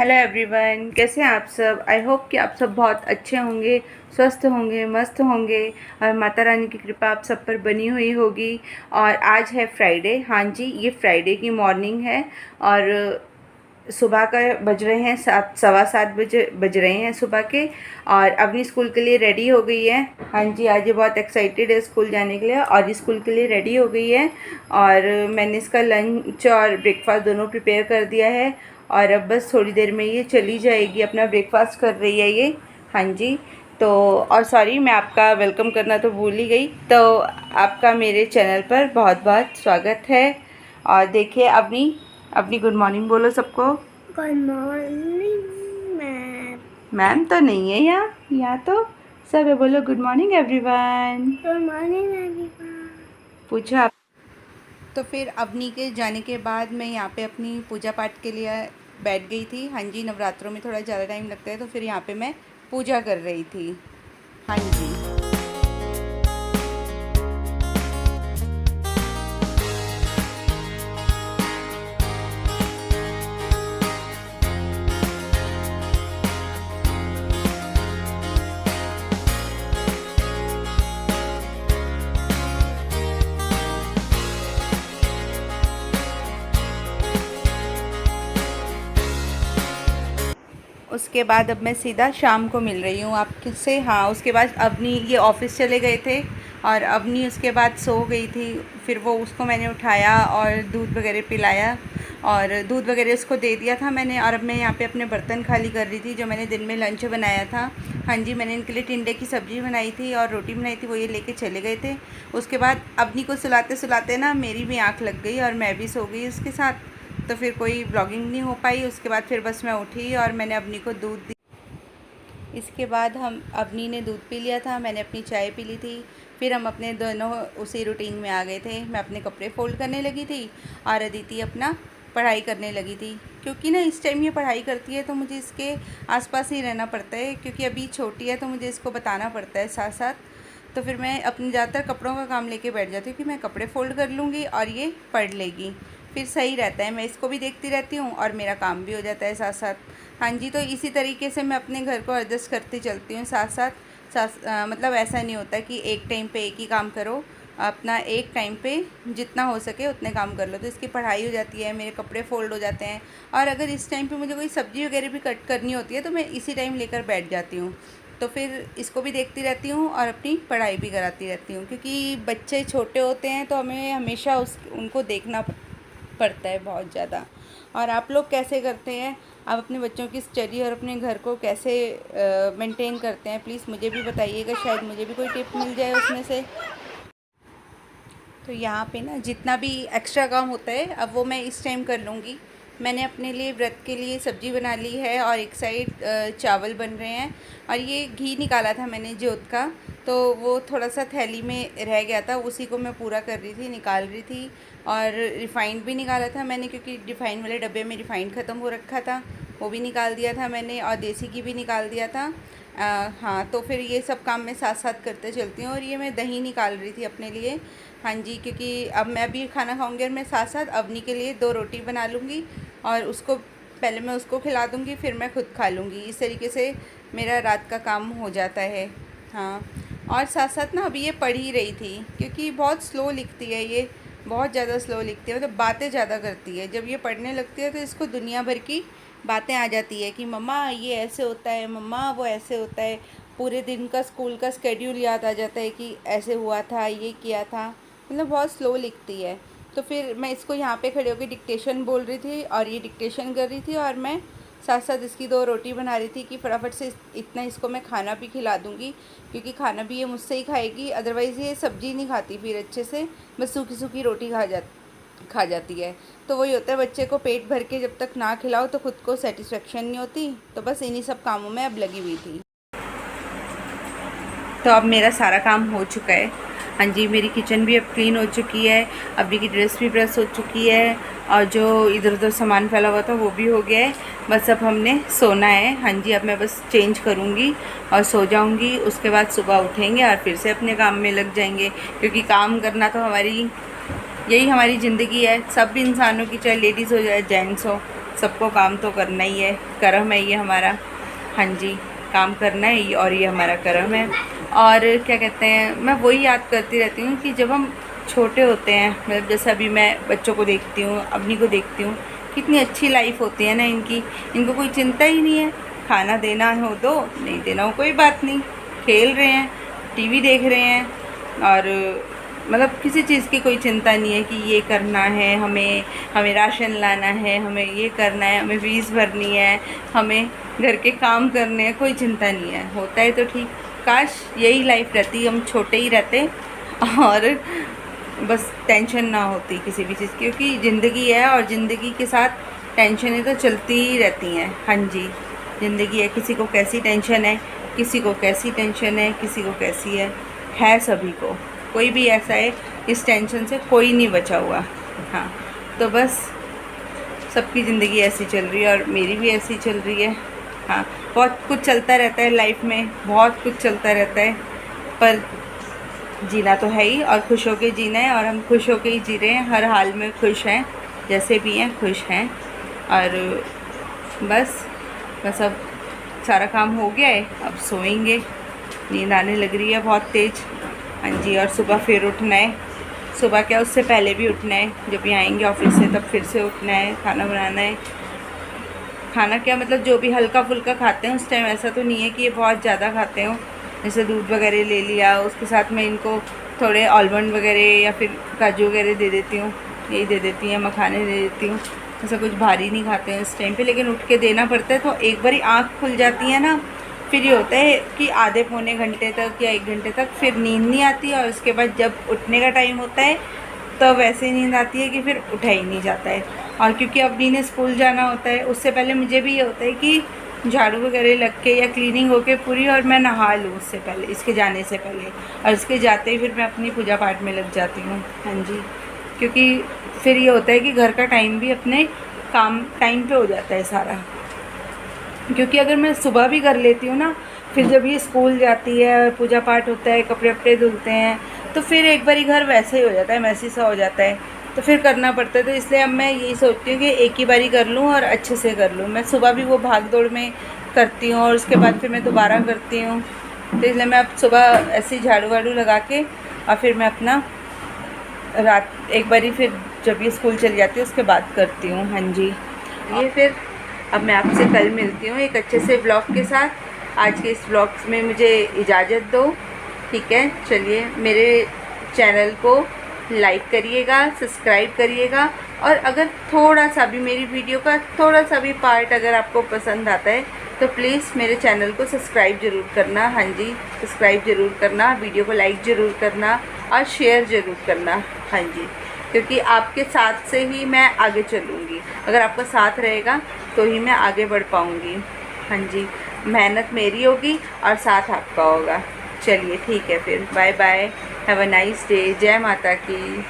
Hello everyone, कैसे हैं आप सब। आई होप कि आप सब बहुत अच्छे होंगे, स्वस्थ होंगे, मस्त होंगे और माता रानी की कृपा आप सब पर बनी हुई होगी। और आज है फ्राइडे। हाँ जी, ये फ्राइडे की मॉर्निंग है और सुबह का बज रहे हैं 7 सवा 7 बजे बज रहे हैं सुबह के। और अवनी स्कूल के लिए रेडी हो गई है। हाँ जी, आज ये बहुत एक्साइटेड है स्कूल जाने के लिए और ये स्कूल के लिए रेडी हो गई है। और मैंने इसका लंच और ब्रेकफास्ट दोनों प्रिपेयर कर दिया है और अब बस थोड़ी देर में ये चली जाएगी, अपना ब्रेकफास्ट कर रही है ये। हाँ जी, तो और सॉरी, मैं आपका वेलकम करना तो भूल ही गई। तो आपका मेरे चैनल पर बहुत बहुत स्वागत है। और देखिए अपनी अपनी गुड मॉर्निंग बोलो सबको। Good morning ma'am. मैम तो नहीं है यहाँ तो सब है। बोलो good morning everyone. Good morning everyone. पूछो आप। तो फिर अवनी के जाने के बाद मैं यहाँ पे अपनी पूजा पाठ के लिए बैठ गई थी। हाँ जी, नवरात्रों में थोड़ा ज़्यादा टाइम लगता है तो फिर यहाँ पे मैं पूजा कर रही थी। हाँ जी। उसके बाद अब मैं सीधा शाम को मिल रही हूँ आपसे। हाँ, उसके बाद अवनी ये ऑफ़िस चले गए थे और अवनी उसके बाद सो गई थी। फिर वो उसको मैंने उठाया और दूध वगैरह पिलाया और दूध वगैरह उसको दे दिया था मैंने। और अब मैं यहाँ पे अपने बर्तन खाली कर रही थी जो मैंने दिन में लंच बनाया था। हाँ जी, मैंने इनके लिए टिंडे की सब्ज़ी बनाई थी और रोटी बनाई थी, वो ये लेके चले गए थे। उसके बाद अवनी को सुलाते सुलाते ना मेरी भी आँख लग गई और मैं भी सो गई उसके साथ। तो फिर कोई ब्लॉगिंग नहीं हो पाई। उसके बाद फिर बस मैं उठी और मैंने अवनी को दूध दी। इसके बाद अवनी ने दूध पी लिया था, मैंने अपनी चाय पी ली थी। फिर हम अपने दोनों उसी रूटीन में आ गए थे। मैं अपने कपड़े फ़ोल्ड करने लगी थी और अदिति अपना पढ़ाई करने लगी थी। क्योंकि ना इस टाइम ये पढ़ाई करती है तो मुझे इसके आसपास ही रहना पड़ता है, क्योंकि अभी छोटी है तो मुझे इसको बताना पड़ता है साथ साथ। तो फिर मैं अपने ज़्यादातर कपड़ों का काम लेके बैठ जाती हूँ कि मैं कपड़े फ़ोल्ड कर लूँगी और ये पढ़ लेगी। फिर सही रहता है, मैं इसको भी देखती रहती हूँ और मेरा काम भी हो जाता है साथ साथ। हाँ जी, तो इसी तरीके से मैं अपने घर को एडजस्ट करती चलती हूँ साथ साथ। मतलब ऐसा नहीं होता कि एक टाइम पे एक ही काम करो। अपना एक टाइम पे जितना हो सके उतने काम कर लो। तो इसकी पढ़ाई हो जाती है, मेरे कपड़े फ़ोल्ड हो जाते हैं। और अगर इस टाइम पे मुझे कोई सब्ज़ी वगैरह भी कट करनी होती है तो मैं इसी टाइम लेकर बैठ जाती हूँ। तो फिर इसको भी देखती रहती हूँ और अपनी पढ़ाई भी कराती रहती हूँ, क्योंकि बच्चे छोटे होते हैं तो हमें हमेशा उनको देखना पड़ता है बहुत ज़्यादा। और आप लोग कैसे करते हैं? आप अपने बच्चों की स्टडी और अपने घर को कैसे मेंटेन करते हैं? प्लीज़ मुझे भी बताइएगा, शायद मुझे भी कोई टिप मिल जाए उसमें से। तो यहाँ पे ना जितना भी एक्स्ट्रा काम होता है अब वो मैं इस टाइम कर लूँगी। मैंने अपने लिए व्रत के लिए सब्ज़ी बना ली है और एक साइड चावल बन रहे हैं। और ये घी निकाला था मैंने जोत का, तो वो थोड़ा सा थैली में रह गया था, उसी को मैं पूरा कर रही थी, निकाल रही थी। और रिफ़ाइंड भी निकाला था मैंने, क्योंकि रिफ़ाइंड वाले डब्बे में रिफ़ाइंड ख़त्म हो रखा था, वो भी निकाल दिया था मैंने। और देसी घी भी निकाल दिया था। हाँ, तो फिर ये सब काम मैं साथ साथ करते चलती हूँ। और ये मैं दही निकाल रही थी अपने लिए। हाँ जी, क्योंकि अब मैं भी खाना खाऊंगी और मैं साथ साथ अवनी के लिए 2 रोटी बना लूँगी और उसको पहले मैं उसको खिला दूँगी, फिर मैं खुद खा लूँगी। इस तरीके से मेरा रात का काम हो जाता है। हाँ, और साथ साथ ना अभी ये पढ़ ही रही थी, क्योंकि बहुत स्लो लिखती है ये, बहुत ज़्यादा स्लो लिखती है, मतलब बातें ज़्यादा करती है। जब ये पढ़ने लगती है तो इसको दुनिया भर की बातें आ जाती है कि मम्मा ये ऐसे होता है, मम्मा वो ऐसे होता है। पूरे दिन का स्कूल का स्केड्यूल याद आ जाता है कि ऐसे हुआ था, ये किया था। मतलब बहुत स्लो लिखती है। तो फिर मैं इसको यहाँ पे खड़े होकर डिक्टेशन बोल रही थी और ये डिक्टेशन कर रही थी और मैं साथ साथ इसकी 2 रोटी बना रही थी कि फटाफट से इतना इसको मैं खाना भी खिला दूँगी, क्योंकि खाना भी ये मुझसे ही खाएगी। अदरवाइज़ ये सब्ज़ी नहीं खाती फिर अच्छे से, बस सूखी सूखी रोटी खा जाती है। तो वही होता है, बच्चे को पेट भर के जब तक ना खिलाओ तो खुद को सेटिस्फेक्शन नहीं होती। तो बस इन्हीं सब कामों में अब लगी हुई थी। तो अब मेरा सारा काम हो चुका है। हाँ जी, मेरी किचन भी अब क्लीन हो चुकी है, अभी की ड्रेस भी प्रेस हो चुकी है और जो इधर उधर सामान फैला हुआ था वो भी हो गया है। बस अब हमने सोना है। हाँ जी, अब मैं बस चेंज करूँगी और सो जाऊँगी। उसके बाद सुबह उठेंगे और फिर से अपने काम में लग जाएंगे, क्योंकि काम करना तो यही हमारी ज़िंदगी है, सब इंसानों की, चाहे लेडीज़ हो चाहे जेंट्स हो। सबको काम तो करना ही है, कर्म है ये हमारा। हाँ जी, काम करना है ये, और ये हमारा कर्म है। और क्या कहते हैं, मैं वही याद करती रहती हूँ कि जब हम छोटे होते हैं, मतलब जैसे अभी मैं बच्चों को देखती हूँ, अपनी को देखती हूँ, कितनी अच्छी लाइफ होती है ना इनकी। इनको कोई चिंता ही नहीं है, खाना देना हो दो, नहीं देना हो कोई बात नहीं, खेल रहे हैं, टीवी देख रहे हैं, और मतलब किसी चीज़ की कोई चिंता नहीं है कि ये करना है, हमें राशन लाना है, हमें ये करना है, हमें फीस भरनी है, हमें घर के काम करने हैं, कोई चिंता नहीं है। होता है तो ठीक, काश यही लाइफ रहती, हम छोटे ही रहते और बस टेंशन ना होती किसी भी चीज़ की, क्योंकि ज़िंदगी है और ज़िंदगी के साथ टेंशनें तो चलती ही रहती हैं। हाँ जी, ज़िंदगी है, किसी को कैसी टेंशन है, किसी को कैसी टेंशन है, किसी को कैसी है सभी को। कोई भी ऐसा है, इस टेंशन से कोई नहीं बचा हुआ। हाँ, तो बस सबकी ज़िंदगी ऐसी चल रही है और मेरी भी ऐसी चल रही है। हाँ, बहुत कुछ चलता रहता है लाइफ में, बहुत कुछ चलता रहता है, पर जीना तो है ही, और खुश होके जीना है, और हम खुश होके ही जी रहे हैं, हर हाल में खुश हैं, जैसे भी हैं खुश हैं। और बस अब सारा काम हो गया है, अब सोएंगे, नींद आने लग रही है बहुत तेज़। हाँ जी, और सुबह फिर उठना है, सुबह क्या उससे पहले भी उठना है, जब ये आएंगे ऑफिस से तब फिर से उठना है, खाना बनाना है। खाना क्या मतलब जो भी हल्का फुल्का खाते हैं उस टाइम, ऐसा तो नहीं है कि ये बहुत ज़्यादा खाते हो। जैसे दूध वगैरह ले लिया, उसके साथ में इनको थोड़े आलमंड वगैरह या फिर काजू वगैरह दे देती हूँ, यही दे देती हैं, मखाने दे देती हूँ। ऐसा कुछ भारी नहीं खाते हैं इस टाइम पे, लेकिन उठ के देना पड़ता है। तो एक बारी आँख खुल जाती है ना, फिर ये होता है कि आधे पौने घंटे तक या 1 घंटे तक फिर नींद नहीं आती, और उसके बाद जब उठने का टाइम होता है तो वैसे नींद आती है कि फिर उठा ही नहीं जाता है। और क्योंकि अब दी ने स्कूल जाना होता है, उससे पहले मुझे भी ये होता है कि झाड़ू वगैरह लग के या क्लीनिंग होके पूरी, और मैं नहा लूँ उससे पहले, इसके जाने से पहले, और इसके जाते ही फिर मैं अपनी पूजा पाठ में लग जाती हूँ। हाँ जी, क्योंकि फिर ये होता है कि घर का टाइम भी अपने काम टाइम पे हो जाता है सारा। क्योंकि अगर मैं सुबह भी कर लेती हूँ ना, फिर जब ये स्कूल जाती है, पूजा पाठ होता है, कपड़े वपड़े धुलते हैं, तो फिर एक बारी घर वैसे ही हो जाता है, मैसी सा हो जाता है, तो फिर करना पड़ता है। तो इसलिए अब मैं यही सोचती हूँ कि एक ही बारी कर लूँ और अच्छे से कर लूँ। मैं सुबह भी वो भाग दौड़ में करती हूँ और उसके बाद फिर मैं दोबारा करती हूँ, तो इसलिए मैं अब सुबह ऐसे ही झाड़ू वाड़ू लगा के और फिर मैं अपना रात एक बारी फिर जब ये स्कूल चली जाती है उसके बाद करती हूँ। हाँ जी, ये फिर अब मैं आपसे कल मिलती हूँ एक अच्छे से ब्लॉग के साथ। आज के इस ब्लॉग में मुझे इजाज़त दो, ठीक है। चलिए, मेरे चैनल को लाइक करिएगा, सब्सक्राइब करिएगा, और अगर थोड़ा सा भी मेरी वीडियो का थोड़ा सा भी पार्ट अगर आपको पसंद आता है तो प्लीज़ मेरे चैनल को सब्सक्राइब ज़रूर करना। हाँ जी, सब्सक्राइब ज़रूर करना, वीडियो को लाइक ज़रूर करना और शेयर ज़रूर करना। हाँ जी, क्योंकि आपके साथ से ही मैं आगे चलूँगी। अगर आपका साथ रहेगा तो ही मैं आगे बढ़ पाऊँगी। हाँ जी, मेहनत मेरी होगी और साथ आपका होगा। चलिए ठीक है, फिर bye bye, have a nice day, जय माता की।